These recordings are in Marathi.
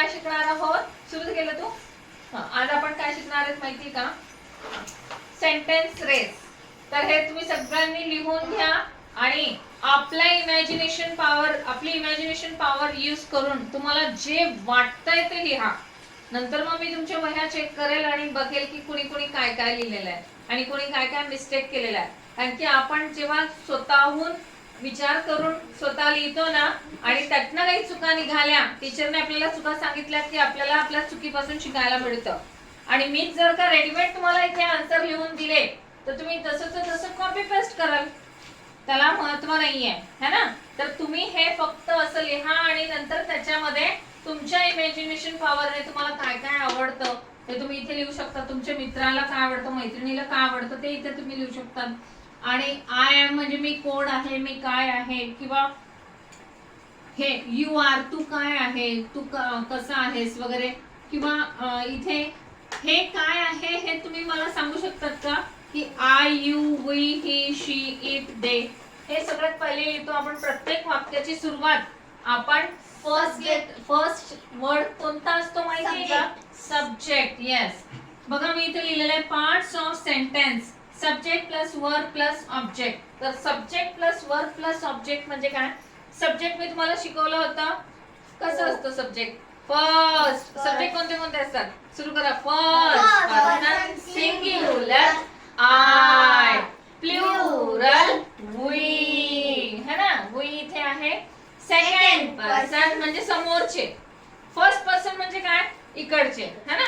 काय शिकणार आहोत? सुरू केलं तू? आज आपण काय शिकणार आहेत माहिती का? Sentence race. तर हे तुम्ही सगळ्यांनी लिहून घ्या आणि आपल्या इमॅजिनेशन पॉवर, आपली इमॅजिनेशन पॉवर यूज करून तुम्हाला जे वाटतंय ते लिहा. नंतर मग मी तुमच्या वह्या चेक करेल आणि बघेल की कुणी कुणी काय काय लिहिलेलं आहे आणि कुणी काय काय मिस्टेक केलेला आहे. कारण की आपण जेव्हा स्वतःहून विचार करून स्वतः लिहितो ना आणि त्यातनं काही चुका निघाल्या, टीचरने आपल्याला चुका सांगितल्या की आपल्याला आपल्या चुकीपासून शिकायला मिळतं. आणि मी जर का रेडीमेड तुम्हाला इथे आन्सर लिहून दिले तर तुम्ही तसं कॉपी पेस्ट कराल, त्याला महत्व नाहीये है ना. तर तुम्ही हे फक्त असं लिहा आणि नंतर त्याच्यामध्ये तुमच्या इमॅजिनेशन पॉवरने तुम्हाला काय काय आवडतं ते तुम्ही इथे लिहू शकता. तुमच्या मित्राला काय आवडतं, मैत्रिणीला काय आवडतं ते इथे तुम्ही लिहू शकता. आणि आय एम म्हणजे मी कोण आहे, मी काय आहे, किंवा हे यू आर तू काय आहे, तू कसा आहेस वगैरे. किंवा इथे हे काय आहे हे तुम्ही मला सांगू शकतात का, की I you we he she it they. हे सगळ्यात पहिले येतो आपण. प्रत्येक वाक्याची सुरुवात आपण फर्स्ट वर्ड कोणता असतो माहिती आहे का? सब्जेक्ट. येस, बघा मी इथे लिहिलेलं आहे parts of sentence, subject plus verb plus object. तर subject plus verb plus object म्हणजे काय? सब्जेक्ट मी तुम्हाला शिकवलं होतं कसं असतं सब्जेक्ट. फर्स्ट सब्जेक्ट कोणते कोणते असतात? सुरू करा. First person singular, I plural, we है ना. वी इथे आहे. सेकंड पर्सन म्हणजे समोरचे. फर्स्ट पर्सन म्हणजे काय? इकडचे है ना.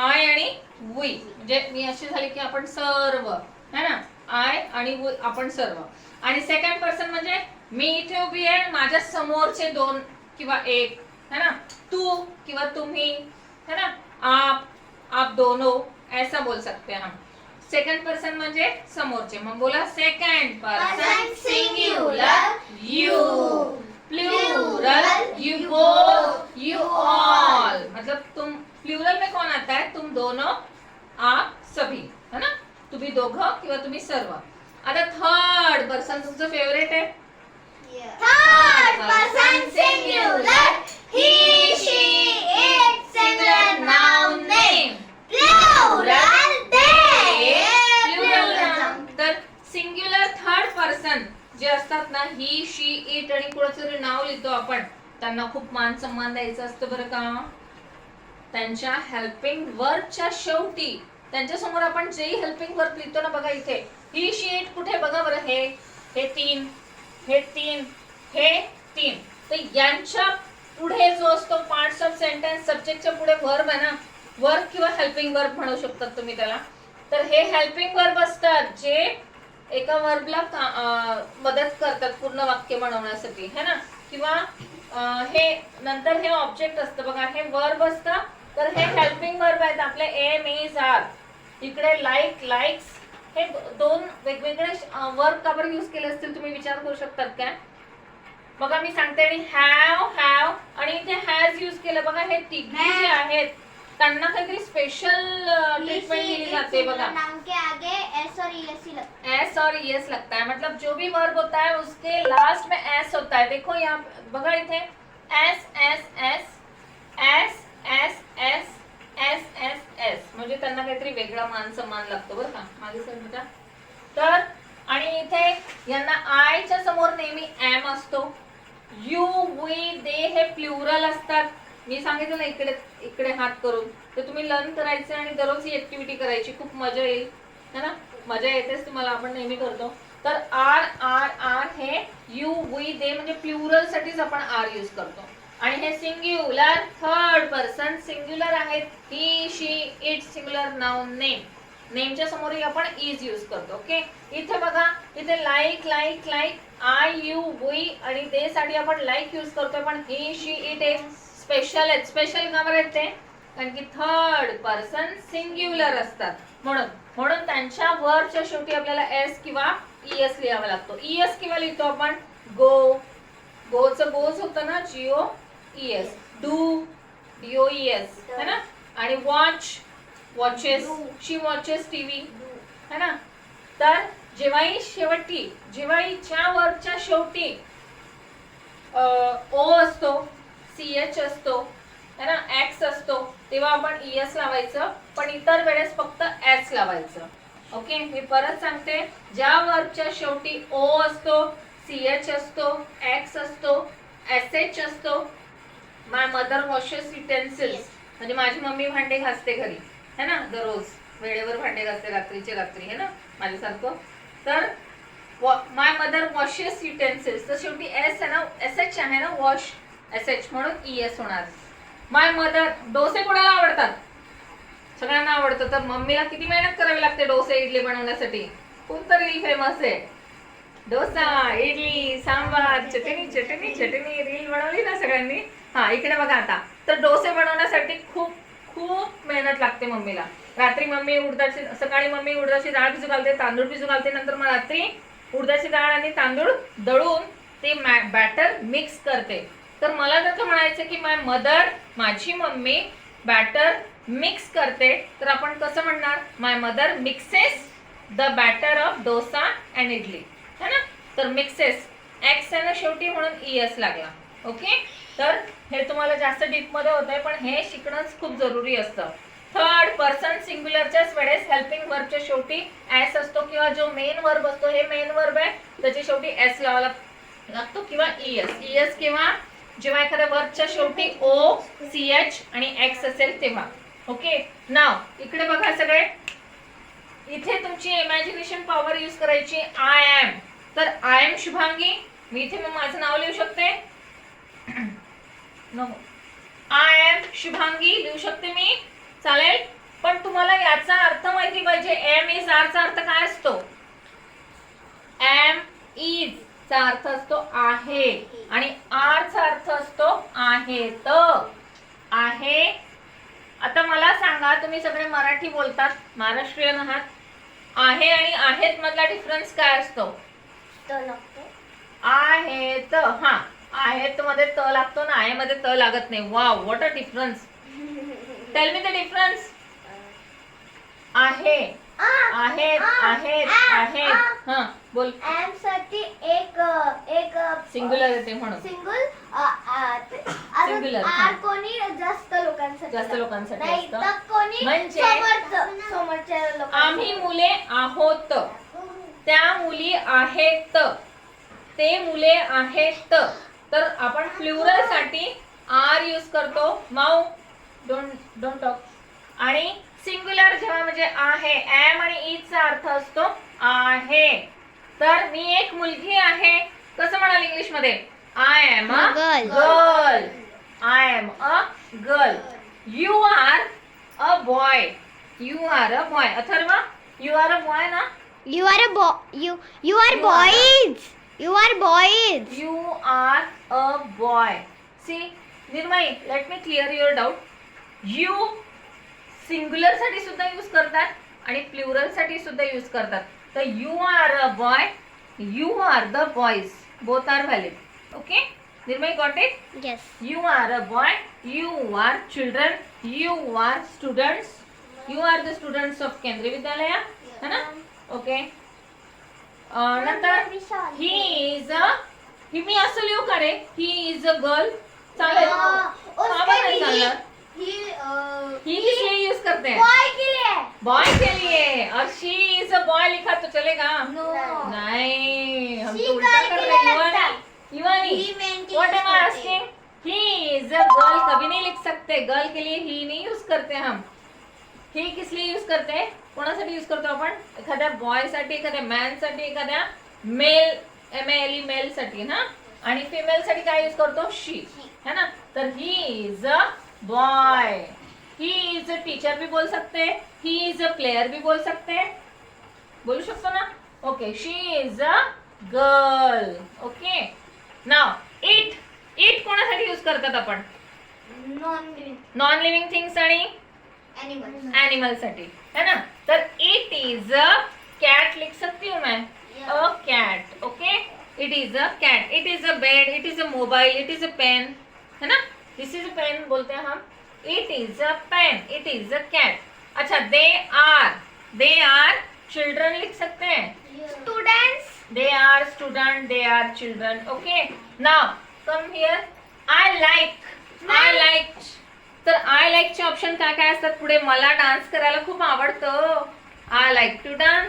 आय आणि वी म्हणजे मी अशी झाली की आपण सर्व है ना. आय आणि वी आपण सर्व. आणि सेकंड पर्सन म्हणजे मी इथे उभी आहे, माझ्या समोरचे दोन किंवा एक है ना. तू किंवा तुम्ही है ना. आप दोनों ऐसा बोल सकते हैं हम. सेकंड पर्सन म्हणजे समोरचे. मग बोला second person singular, you plural, you both, you all. मतलब तुम प्लूरल में कौन आता है? तुम दोनों, आप सभी है ना. तुम्ही दोघं किंवा तुम्ही सर्व. आता थर्ड पर्सन तुमचं फेवरेट आहे. Third person singular, he she it singular noun name, plural they, plural noun. तर सिंग्युलर थर्ड पर्सन जे असतात ना, ही शी इट आणि कोणाचं तरी नाव लिहितो आपण, त्यांना खूप मान सन्मान द्यायचा असतं बरं का. त्यांच्या हेल्पिंग वर्बच्या शेवटी त्यांच्या समोर आपण जेही हेल्पिंग वर्ब लिहितो ना, बघा इथे ही शी इट कुठे बघा बरं. हे तीन, हे तीन, हे तीन. तर यांच्या पुढे जो असतो पार्ट्स ऑफ सेंटेन्स, सब्जेक्टच्या पुढे वर्ब आहे ना, वर्ब किंवा हेल्पिंग वर्ब म्हणू शकतात तुम्ही त्याला. तर हे हेल्पिंग वर्ब असतात जे एका वर्बला मदत करतात पूर्ण वाक्य बनवण्यासाठी है ना. किंवा हे नंतर हे ऑब्जेक्ट असतं बघा. हे वर्ब असतं तर हे हेल्पिंग वर्ब आहेत आपले. Am is are. इकडे लाईक, लाईक्स हे दोन वेगवेगळे वर्ब का बरं यूज केले असतील तुम्ही विचार करू शकतात काय? बघा मी सांगते. आणि हॅव आणि इथे हॅज यूज केलं बघा. हे तिघे जे आहेत त्यांना काहीतरी स्पेशल ट्रीटमेंट दिली जाते बघा. नाम के आगे एस और ईएस लगता है. मतलब जो भी वर्ब होता है उसके लास्ट में एस होता है. देखो यहाँ बघा इथे S S S S S S S S S म्हणजे त्यांना काहीतरी वेगळा मान सन्मान लागतो बरं का. मागे सर बेटा. तर आणि इथे यांना आयच्या समोर नेहमी एम असतो. यू वी दे हे प्लुरल असतात. मी सांगितलं ना इकडे इकडे हात करून. तर तुम्ही लर्न करायचं आणि दररोज ही ऍक्टिव्हिटी करायची. खूप मजा येईल है ना. मजा येतेच तुम्हाला, आपण नेहमी करतो. तर आर आर आर हे यू वी दे म्हणजे प्लुरल साठीच आपण आर यूज करतो. आणि हे सिंग्युलर थर्ड पर्सन सिंग्युलर आहेत. He she it singular noun name. नेमच्या समोरही आपण इज यूज करतो. ओके. इथे बघा इथे like like like I you we आणि दे साठी आपण लाईक यूज करतोय. पण ही शी इट हे स्पेशल आहेत. स्पेशल का बरं आहेत ते? कारण की थर्ड पर्सन सिंग्युलर असतात म्हणून त्यांच्या वर्बच्या शेवटी आपल्याला एस किंवा ईएस लिहावा लागतो. ईएस किंवा लिहितो आपण गो. गोचं गोज होतं ना, जीओ ईएस. डू डीओ ईएस है ना. आणि वॉच वॉचेस, शी वॉचेस टीव्ही है ना. तर जेव्हाही शेवटी जेव्हाहीच्या वर्बच्या शेवटी ओ असतो, सीएच असतो है ना, एक्स असतो तेव्हा आपण ES लावायचं, पण इतर वेळेस फक्त S लावायचं. ओके, मी परत सांगते, ज्या वर्बच्या शेवटी O असतो, CH असतो, X असतो, SH असतो, माय मदर वॉशेस युटेन्सिल्स, म्हणजे माझी मम्मी भांडे घासते घरी, है ना, दररोज वेळेवर भांडे घासते, रात्रीचे रात्री, है ना, माझ्यासारखं. तर माय मदर वॉशेस युटेन्सिल्स, तर शेवटी S आहे ना, SH आहे ना, वॉश, SH, म्हणून ES होणार. माय मदर, डोसे कोणाला आवडतात? सगळ्यांना आवडतं. तर मम्मीला किती मेहनत करावी लागते डोसे इडली बनवण्यासाठी? खूप तर रील फेमस आहे, डोसा, इडली, सांबार, चटणी चटणी चटणी, रील बनवली ना सगळ्यांनी. हा, इकडे बघा आता. तर डोसे बनवण्यासाठी खूप खूप मेहनत लागते मम्मीला. रात्री मम्मी उडदाची, सकाळी मम्मी उडदाची डाळ भिजू घालते, तांदूळ भिजू घालते, नंतर मग रात्री उडदाची डाळ आणि तांदूळ दळून ते बॅटर मिक्स करते. तर मला जर का म्हणायचं की माय मदर, माझी मम्मी बॅटर मिक्स करते, तर आपण कसं म्हणणार? My mother mixes the batter of dosa and idli, है ना. तर मिक्सेस, एक्स आहे ना शेवटी, म्हणून ES लागला. ओके, तर हे तुम्हाला जास्त डीप मध्ये होतंय, पण हे शिकणंच खूप जरुरी असतं. थर्ड पर्सन सिंग्युलरच्याच वेळेस हेल्पिंग वर्बच्या शेवटी S असतो, किंवा जो मेन वर्ब असतो, हे मेन वर्ब आहे, त्याच्या शेवटी S लावायला लागतो, किंवा ES, किंवा जेव्हा एखाद्या वर्बच्या शेवटी O, CH आणि X असेल तेव्हा. ओके, नाव इकडे बघा सगळे, इथे तुमची इमॅजिनेशन पॉवर यूज करायची. आय एम, तर आय एम शुभांगी, मी इथे मग माझं नाव लिहू शकते, आय एम शुभांगी लिहू शकते मी, चालेल. पण तुम्हाला याचा अर्थ माहिती पाहिजे. एम इज आर चा अर्थ काय असतो? एम इज चा अर्थ असतो आहे, आणि आर चा अर्थ असतो आहेत, आहे. आता मला सांगा, तुम्ही सगळे मराठी बोलतात, महाराष्ट्रीयन आहात, आहे आणि आहेत मधला डिफरन्स काय असतो? आहेत, हा, आहेत मध्ये त लागतो ना, आहे मध्ये त लागत नाही. Wow, what a difference. Tell me the difference. आहे, आहेत, आहेत, आहेत. हा, बोल. एम साठी एक सिंग्युलर येते म्हणून. सिंग्युलर. आर कोणी जास्त लोकांसाठी नाही, तर कोणी म्हणजे समोरच्या लोकांसाठी. आम्ही मुले आहोत, त्या मुली आहेत, ते मुले आहेत. तर आपण प्लुरल साठी आर यूज करतो. माऊ, डोंट टॉक. आणि सिंग्युलर जेव्हा म्हणजे आहे, एम आणि इज चा अर्थ असतो आहे. तर मी एक मुलगी आहे, कसं म्हणाल इंग्लिश मध्ये? I am a girl. I am a girl. You are a boy. You are a boy. Atharva, you are a boy ना? You are a boy. You are boys. You are boys. You are a boy. See, निर्मयी, let me clear your doubt. You singular साठी सुद्धा यूज करतात आणि प्लुरल साठी सुद्धा यूज करतात. तर you are a boy, you are the boys, both are valid. Okay, Nirmayi, got it? Yes. You are a boy, you are children, you are students, you are the students of केंद्रीय विद्यालय, है ना? ओके. नंतर ही इज अ, ही मी असं लिहू का रे? ही इज अ गर्ल, चालेल? नाही चालणार. ही किस लिए यूज करते हैं? Boy के लिए. बॉय के लिए. और शी इज अ बॉय लिखा तो चलेगा? No. नहीं, हम She तो उल्टा girl कर के रहे लिए हैं. लगता है. युवानी, He man के व्हाट लिए एम आई करते asking? He is a girl कभी नहीं लिख सकते. गर्ल के लिए ही नहीं यूज करते हम. ही किस लिए यूज करते हैं? कोणासाठी यूज करतो आपण? एखाद्या बॉय साठी, एखाद्या मॅन साठी, एखाद्या मेल, MALE मेल साठी ना. आणि फिमेल साठी काय यूज करतो? शी, है ना. तर ही is a boy. He is a teacher भी बोल सकते, ही इज अ प्लेयर भी बोल सकते, बोलू शकतो ना. Okay, she is a girl. Okay, now it. It कोणासाठी यूज करतात आपण? नॉन लिव्हिंग थिंग्स आणि एनिमल साठी, है ना. तर इट इज अ कैट लिख सकती हूँ मैं, a cat. Okay, it is a cat. It is a bed, it is a mobile, it is a pen, है ना. दिस इज अ पेन बोलते हैं हम. It is a pen, it is a cat. अच्छा, दे आर चिल्ड्रन लिख सकते हैं. Students. They are student, they are children. Okay, now come here. I like तर आय लाईकचे ऑप्शन काय काय असतात पुढे? मला डान्स करायला खूप आवडतं. I like to dance.